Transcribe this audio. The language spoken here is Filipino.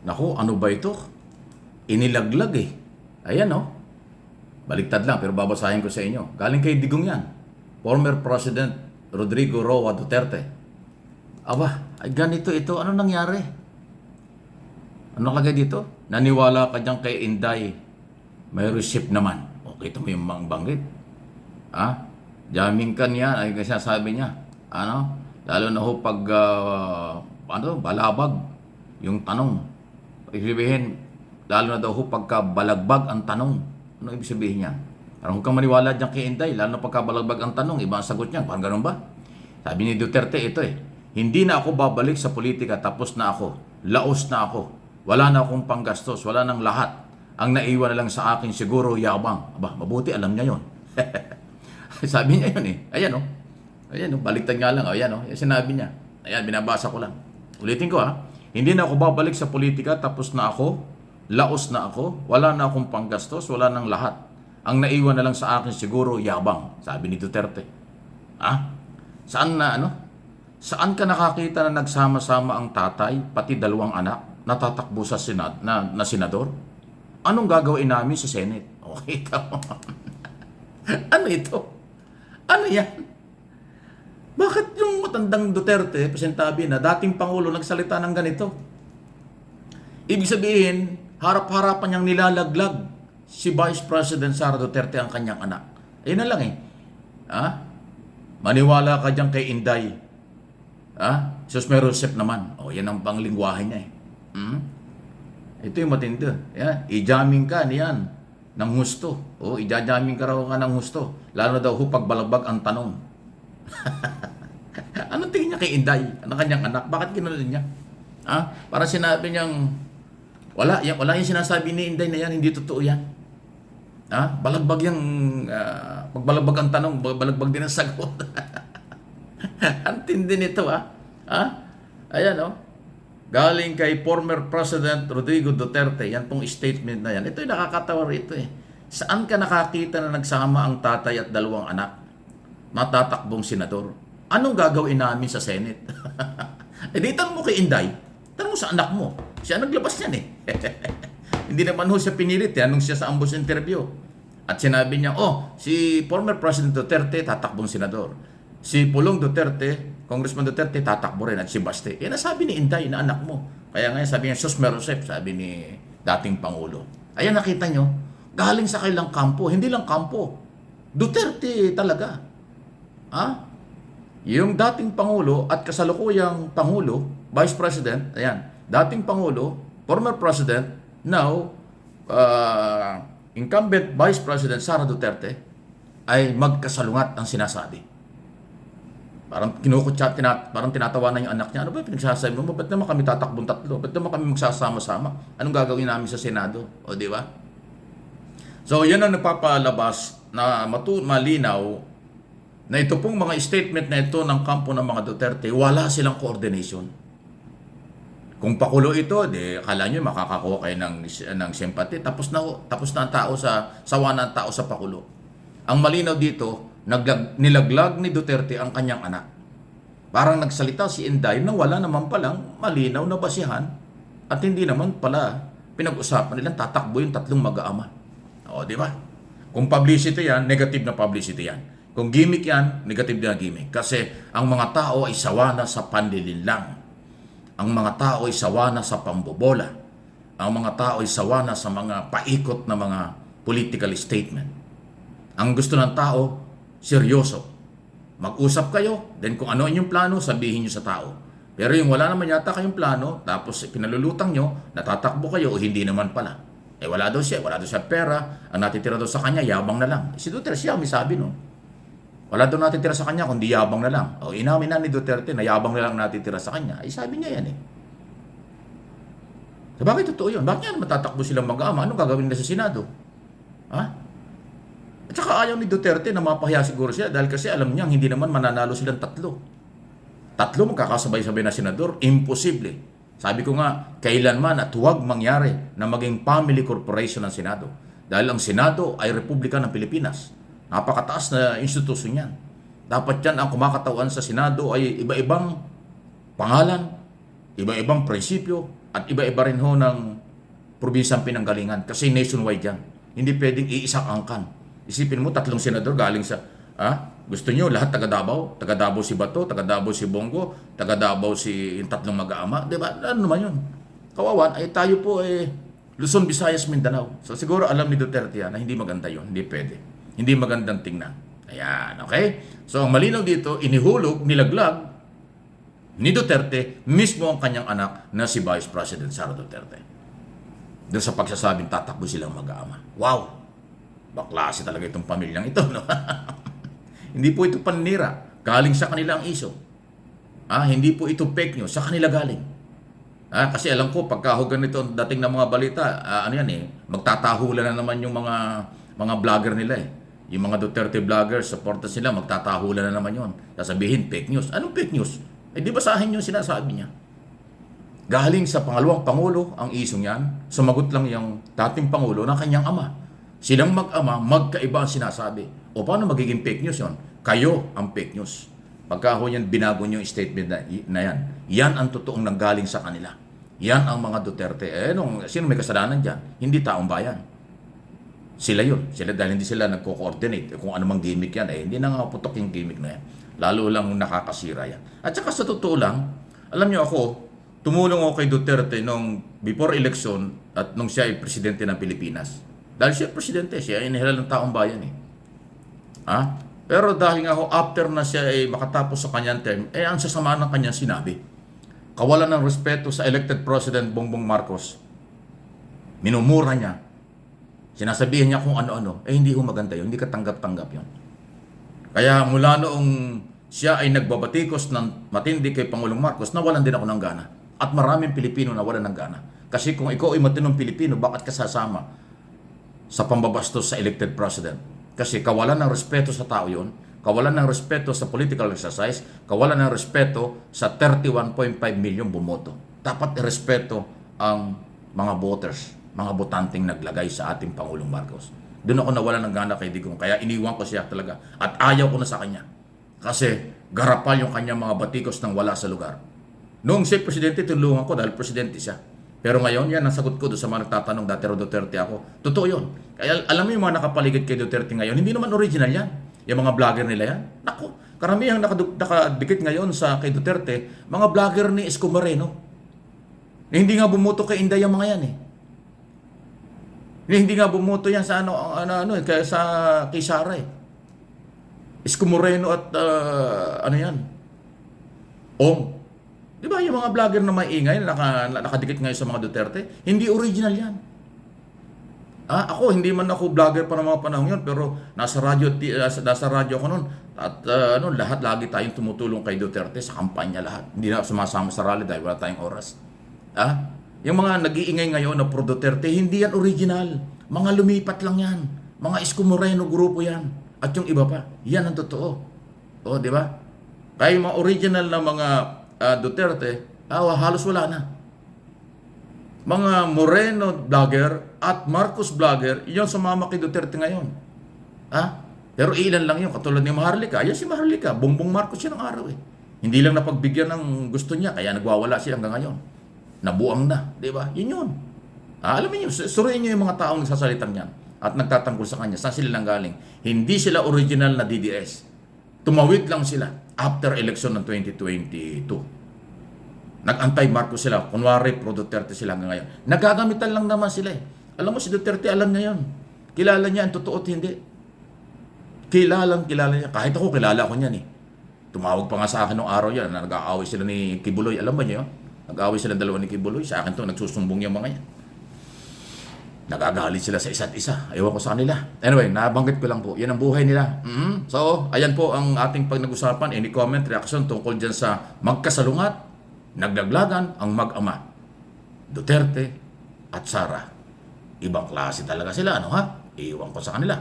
Naku, ano ba ito? Inilaglag eh. Ayan oh. Baliktad lang pero babasahin ko sa inyo. Galing kay Digong yan. Former President Rodrigo Roa Duterte. Aba, ay ganito ito. Ano nangyari? Ano nakalagay dito? Naniwala ka dyan kay Inday. May receipt naman. O, kita mo yung banggit. Ha? Jamming ka niya. Ay kasi sabi niya. Ano? Lalo na ho pag balabag yung tanong. Ibig lalo na daw ho pagka balagbag ang tanong. Ano ibig sabihin niya? Parang huwag kang maniwala dyan kay Inday, lalo na pagka balagbag ang tanong, iba ang sagot niya. Parang ganun ba? Sabi ni Duterte, ito eh, hindi na ako babalik sa politika, tapos na ako. Laos na ako. Wala na akong panggastos, wala nang lahat. Ang naiwan na lang sa akin siguro yabang. Aba, mabuti alam niya yon. Sabi niya yun eh. Ayan oh. Ayan oh, baliktad nga lang. Ayan oh, sinabi niya. Ayan, binabasa ko lang. Ulitin ko ha. Hindi na ako babalik sa politika, tapos na ako. Laos na ako, wala na akong panggastos, wala nang lahat. Ang naiwan na lang sa akin siguro yabang, sabi ni Duterte. Ha? Saan na ano? Saan ka nakakita na nagsama-sama ang tatay, pati dalawang anak, natatakbo sa na senador? Anong gagawin namin sa Senate? Okay, tama. Ano ito? Ano yan? Bakit yung matandang Duterte, presentabi na dating Pangulo, nagsalita ng ganito? Ibig sabihin, harap-harapan niyang nilalaglag si Vice President Sara Duterte ang kanyang anak. Ayun na lang eh. Ha? Maniwala ka dyan kay Inday. Ha? Sus may receipt naman. O, yan ang panglingwahe niya eh. Ito yung matindi. Yan. I-jamming ka niyan ng husto. O, i-jamming ka raw ka ng husto. Lalo na daw pag balagbag ang tanong. Anong tingin niya kay Inday? Ang kanyang anak? Bakit ginanon niya? Ha? Para sinabi niyang wala yung sinasabi ni Inday na yan, hindi totoo yan. Ha? Balagbag yung, pagbalagbag ang tanong, balagbag din ang sagot. Ang tindi nito ha. Ha? Ayan o. Galing kay former President Rodrigo Duterte, yan pong statement na yan. Ito'y nakakatawa rito eh. Saan ka nakakita na nagsama ang tatay at dalawang anak? Matatakbong senador. Anong gagawin namin sa Senate? Eh di tanong mo kay Inday, tanong mo sa anak mo. Siya naglabas yan eh. Hindi naman ho siya pinilit eh, anong siya sa ambos interview. At sinabi niya, oh, si former President Duterte tatakbong senador. Si Pulong Duterte, Congressman Duterte tatakbo rin at si Baste. Yan nasabi ni Inday na anak mo. Kaya ngayon sabi niya, sus merosep, sabi ni dating Pangulo. Ayan nakita nyo, galing sa kailang kampo, hindi lang kampo. Duterte talaga. Ha? Yung dating Pangulo at kasalukuyang Pangulo, Vice President, ayan, dating Pangulo, former President, now, incumbent Vice President Sara Duterte, ay magkasalungat ang sinasabi. Parang kinukutsa, parang tinatawanan yung anak niya. Ano ba pinagsasabi mo? Ba't naman kami tatakbong tatlo? Ba't naman kami magsasama-sama? Anong gagawin namin sa Senado? O, di ba? So, yan ang nagpapalabas na malinaw na ito pong mga statement na ito ng kampo ng mga Duterte, wala silang coordination. Kung pakulo ito, di akala nyo makakakuha kayo ng sympathy. Tapos na ang tao sawa na ang tao sa pakulo. Ang malinaw dito, nilaglag ni Duterte ang kanyang anak. Parang nagsalita si Inday na wala naman palang malinaw na basihan at hindi naman pala pinag-usapan nilang tatakbo yung tatlong mag-aama. O, di ba? Kung publicity yan, negative na publicity yan. Kung gimmick yan, negative na gimmick. Kasi ang mga tao ay sawa na sa panlilinlang. Ang mga tao ay sawa na sa pambobola. Ang mga tao ay sawa na sa mga paikot na mga political statement. Ang gusto ng tao, seryoso. Mag-usap kayo, then kung ano inyong plano, sabihin nyo sa tao. Pero yung wala naman yata kayong plano, tapos pinalulutang nyo, natatakbo kayo o hindi naman pala. Eh wala daw siya pera, ang natitira daw sa kanya, yabang na lang. Si Duterte siya, may sabi no. Wala daw natitira sa kanya, kundi yabang na lang. O inamin na ni Duterte na yabang na lang natitira sa kanya. Ay sabi niya yan eh. So, bakit totoo yun? Bakit nga naman tatakbo silang mag-ama? Anong gagawin nila sa Senado? Ha? At saka ayaw ni Duterte na mapahiya siguro siya dahil kasi alam niya hindi naman mananalo silang tatlo. Tatlo magkakasabay-sabay na senador? Imposible. Sabi ko nga, kailanman at huwag mangyari na maging family corporation ng Senado. Dahil ang Senado ay Republika ng Pilipinas. Napakataas na institusyon yan. Dapat yan ang kumakatawan sa Senado ay iba-ibang pangalan, iba-ibang prinsipyo, At iba-iba rin ho ng probinsyang pinanggalingan kasi nationwide yan. Hindi pwedeng iisang angkan. Isipin mo, 3 senador galing sa, gusto nyo lahat taga Davao? Taga Davao si Bato, taga Davao si Bongo, taga Davao si yung 3 mag-aama. Diba? Ano naman yun? Kawawan, ay tayo po Luzon, Visayas, Mindanao. So siguro alam ni Duterte na hindi maganda yun. Hindi pwede. Hindi magandang tingnan. Ayan, okay? So ang malinaw dito, inihulog, nilaglag ni Duterte mismo ang kanyang anak na si Vice President Sara Duterte. Doon sa pagsasabing tatakbo silang mag-aama. Wow! Baklase talaga itong pamilyang ito, no? Hindi po ito panira. Galing sa kanila ang iso. Hindi po ito fake news. Sa kanila galing. Kasi alam ko, pagkahugan nito ang dating ng mga balita, magtatahulan na naman yung mga vlogger nila eh. Yung mga Duterte vloggers, supporters nila, magtatahulan na naman yun. Sasabihin, fake news. Anong fake news? Di basahin yung sinasabi niya. Galing sa pangalawang Pangulo ang isong yan, sumagot lang yung dating Pangulo ng kanyang ama. Silang mag-ama, magkaiba ang sinasabi. O paano magiging fake news yun? Kayo ang fake news. Pagka ho yan, binago nyo yung statement na yan. Yan ang totoong nanggaling sa kanila. Yan ang mga Duterte. Sino may kasalanan dyan? Hindi taong bayan. Sila yun. Sila, dahil hindi sila nagko-coordinate. Kung anumang gimmick yan, hindi na nga putok yung gimmick na yan. Lalo lang nakakasira yan. At saka sa totoo lang, alam nyo ako, tumulong ako kay Duterte nung before election at nung siya ay presidente ng Pilipinas. Dahil siya presidente, siya ay inihilal ng taong bayan eh. Pero dahil nga ho, after na siya ay makatapos sa kanyang term, ang sasama ng kanyang sinabi. Kawalan ng respeto sa elected President Bongbong Marcos. Minumura niya. Sinasabihin niya kung ano-ano. Hindi ho maganda yun. Hindi katanggap-tanggap yun. Kaya mula noong siya ay nagbabatikos ng matindi kay Pangulong Marcos, nawalan din ako ng gana. At maraming Pilipino nawalan ng gana. Kasi kung ikaw ay matinong Pilipino, bakit ka sasama sa pambabastos sa elected president? Kasi kawalan ng respeto sa tao yun, kawalan ng respeto sa political exercise, kawalan ng respeto sa 31.5 million bumoto. Dapat irespeto ang mga voters, mga botanteng naglagay sa ating Pangulong Marcos. Doon ako nawalan ng gana kay Digong, kaya iniwan ko siya talaga at ayaw ko na sa kanya. Kasi garapal yung kanyang mga batikos nang wala sa lugar. Noong siya presidente, tulungan ko dahil presidente siya. Pero ngayon, yan ang sagot ko doon sa mga nagtatanong, dati Duterte ako. Totoo yun. Kaya alam mo yung mga nakapaligid kay Duterte ngayon, hindi naman original yan. Yung mga vlogger nila yan. Naku, karamihang nakadikit ngayon sa kay Duterte, mga vlogger ni Isko Moreno. Hindi nga bumuto kay Inday yung mga yan eh. Hindi nga bumuto yan sa kaya sa kay Sara eh. Isko Moreno at Di ba yung mga vlogger na maingay, nakadikit ngayon sa mga Duterte? Hindi original yan. Ako, hindi man ako vlogger pa ng mga panahon yun, pero nasa radyo ako noon. At lahat lagi tayong tumutulong kay Duterte sa kampanya lahat. Hindi na sumasama sa rally dahil wala tayong oras. Yung mga nag-iingay ngayon na pro Duterte, hindi yan original. Mga lumipat lang yan. Mga Isko Moreno grupo yan. At yung iba pa, yan ang totoo. Di ba? Kaya yung mga original na mga Duterte, halos wala na. Mga Moreno vlogger at Marcos vlogger, yung sumama kay Duterte ngayon. Pero ilan lang yun, katulad ni Maharlika. Ayan si Maharlika, Bongbong Marcos yun ang araw eh. Hindi lang napagbigyan ng gusto niya, kaya nagwawala siya hanggang ngayon. Nabuang na, di ba? Yun yun. Alam niyo, suriin niyo yung mga taong nagsasalitan niyan at nagtatanggol sa kanya. Saan sila nang galing? Hindi sila original na DDS. Tumawid lang sila after election ng 2022. Nag-anti-Marcos sila. Kunwari, pro-Duterte sila hanggang ngayon. Nagagamitan lang naman sila eh. Alam mo, si Duterte alam niya yun. Kilala niya ang totoo at hindi. Kilala niya. Kahit ako, kilala ko niyan eh. Tumawag pa nga sa akin nung araw yan na nag-aaway sila ni Kibuloy. Alam ba niyo yun? Nag-aaway sila dalawa ni Kibuloy. Sa akin to, nagsusumbong yung mga yan. Nagagalit sila sa isa't isa. Ewan ko sa kanila. Anyway, nabanggit ko lang po. Yan ang buhay nila. So, ayan po ang ating pag-nag-usapan. Any comment, reaction tungkol dyan sa magkasalungat, naglaglagan ang mag-ama. Duterte at Sara. Ibang klase talaga sila, Iwan ko sa kanila.